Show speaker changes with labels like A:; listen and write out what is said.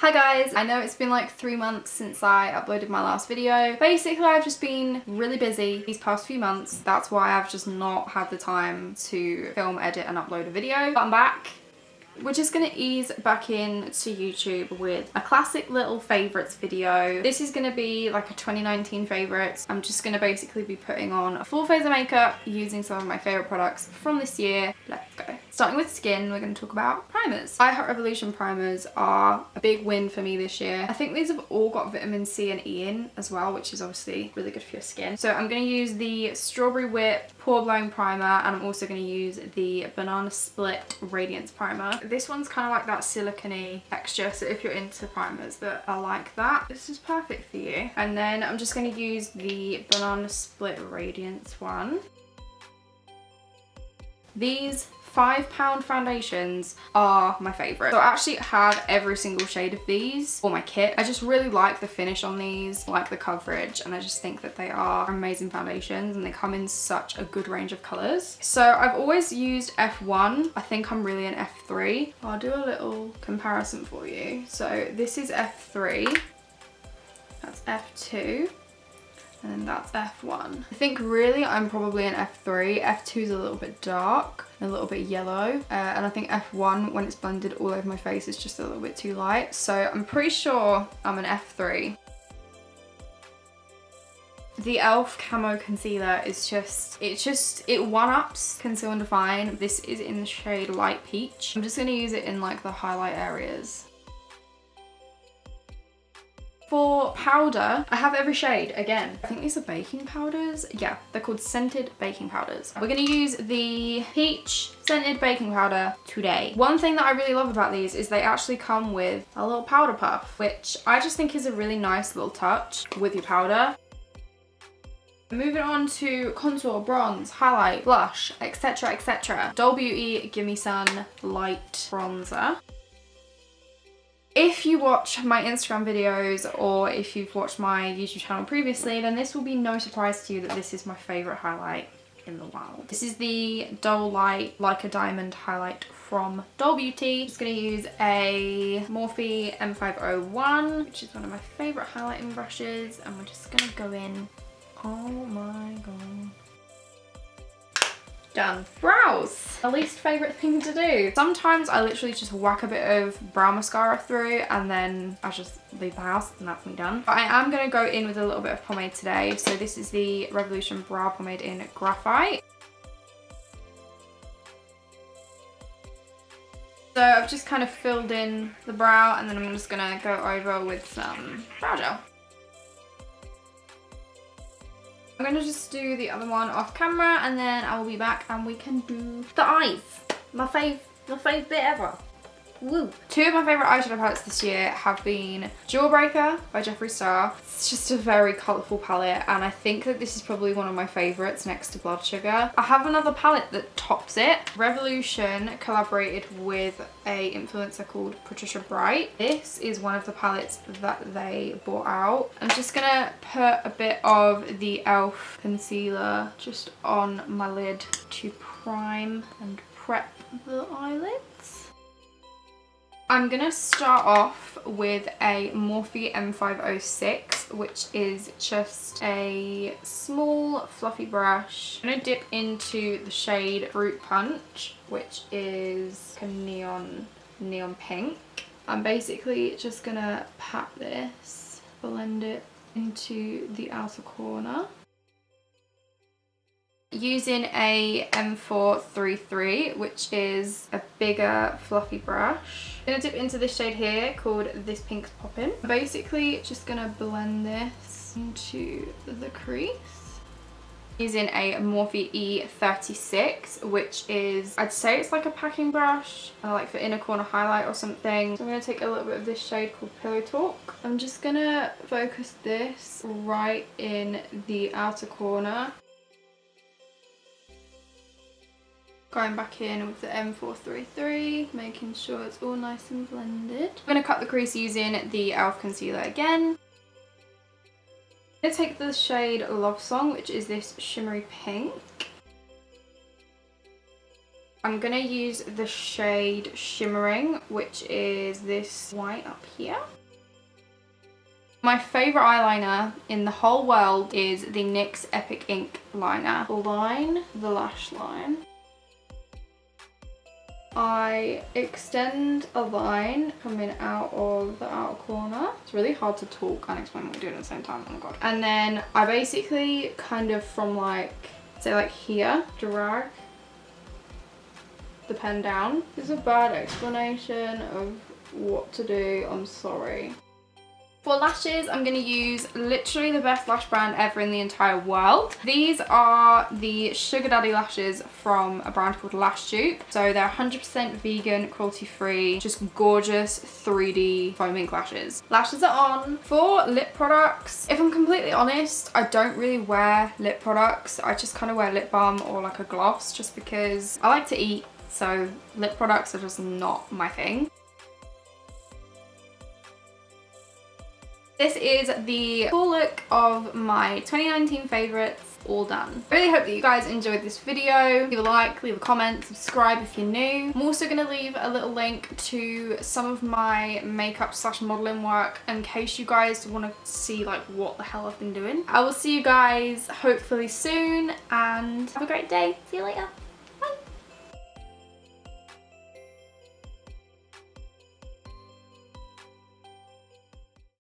A: Hi guys, I know it's been like 3 months since I uploaded my last video. Basically, I've just been really busy these past few months. That's why I've just not had the time to film, edit and upload a video. But I'm back. We're just gonna ease back into YouTube with a classic little favorites video. This is gonna be like a 2019 favorites. I'm just gonna basically be putting on a full face of makeup using some of my favorite products from this year. Let's go. Starting with skin, we're gonna talk about primers. I Heart Revolution primers are a big win for me this year. I think these have all got vitamin C and E in as well, which is obviously really good for your skin. So I'm gonna use the Strawberry Whip Pore Blowing Primer, and I'm also gonna use the Banana Split Radiance Primer. This one's kind of like that silicone texture, so if you're into primers that are like that, this is perfect for you. And then I'm just going to use the Banana Split Radiance one. These £5 foundations are my favourite. So I actually have every single shade of these for my kit. I just really like the finish on these, like the coverage, and I just think that they are amazing foundations and they come in such a good range of colours. So I've always used F1. I think I'm really an F3. I'll do a little comparison for you. So this is F3, that's F2. And then that's F1. I think really I'm probably an F3. F2 is a little bit dark, a little bit yellow. And I think F1, when it's blended all over my face, is just a little bit too light. So I'm pretty sure I'm an F3. The e.l.f. Camo Concealer is it one-ups Conceal and Define. This is in the shade Light Peach. I'm just gonna use it in like the highlight areas. For powder, I have every shade again. I think these are baking powders. Yeah, they're called scented baking powders. We're gonna use the peach scented baking powder today. One thing that I really love about these is they actually come with a little powder puff, which I just think is a really nice little touch with your powder. Moving on to contour, bronze, highlight, blush, etc, etc. Doll Beauty Gimme Sun Light Bronzer. If you watch my Instagram videos or if you've watched my YouTube channel previously, then this will be no surprise to you that this is my favourite highlight in the world. This is the Doll Light Like a Diamond highlight from Doll Beauty. I'm just going to use a Morphe M501, which is one of my favourite highlighting brushes, and we're just going to go in. Oh my god. Done. Brows. The least favourite thing to do. Sometimes I literally just whack a bit of brow mascara through and then I just leave the house and that's me done. But I am going to go in with a little bit of pomade today. So this is the Revolution Brow Pomade in Graphite. So I've just kind of filled in the brow and then I'm just going to go over with some brow gel. I'm going to just do the other one off camera and then I will be back and we can do the eyes. My fave bit ever. Woo. Two of my favourite eyeshadow palettes this year have been Jawbreaker by Jeffree Star. It's just a very colourful palette and I think that this is probably one of my favourites next to Blood Sugar. I have another palette that tops it. Revolution collaborated with a influencer called Patricia Bright. This is one of the palettes that they brought out. I'm just gonna put a bit of the e.l.f. concealer just on my lid to prime and prep the eyelids. I'm going to start off with a Morphe M506, which is just a small fluffy brush. I'm going to dip into the shade Fruit Punch, which is a neon pink. I'm basically just going to pat this, blend it into the outer corner. Using a M433, which is a bigger fluffy brush. I'm going to dip into this shade here called This Pink's Poppin'. Basically just going to blend this into the crease. Using a Morphe E36, which is, I'd say it's like a packing brush, like for inner corner highlight or something. So I'm going to take a little bit of this shade called Pillow Talk. I'm just going to focus this right in the outer corner. Going back in with the M433, making sure it's all nice and blended. I'm going to cut the crease using the e.l.f. concealer again. I'm going to take the shade Love Song, which is this shimmery pink. I'm gonna use the shade Shimmering, which is this white up here. My favourite eyeliner in the whole world is the NYX Epic Ink liner. Line the lash line. I extend a line coming out of the outer corner. It's really hard to talk and explain what we're doing at the same time, oh my god. And then I basically kind of from like, say like here, drag the pen down. This is a bad explanation of what to do, I'm sorry. For lashes, I'm going to use literally the best lash brand ever in the entire world. These are the Sugar Daddy lashes from a brand called Lash Dupe. So they're 100% vegan, cruelty-free, just gorgeous 3D foam ink lashes. Lashes are on. For lip products, if I'm completely honest, I don't really wear lip products. I just kind of wear lip balm or like a gloss just because I like to eat. So lip products are just not my thing. This is the full look of my 2019 favourites all done. I really hope that you guys enjoyed this video. Leave a like, leave a comment, subscribe if you're new. I'm also going to leave a little link to some of my makeup / modelling work in case you guys want to see like what the hell I've been doing. I will see you guys hopefully soon and have a great day. See you later.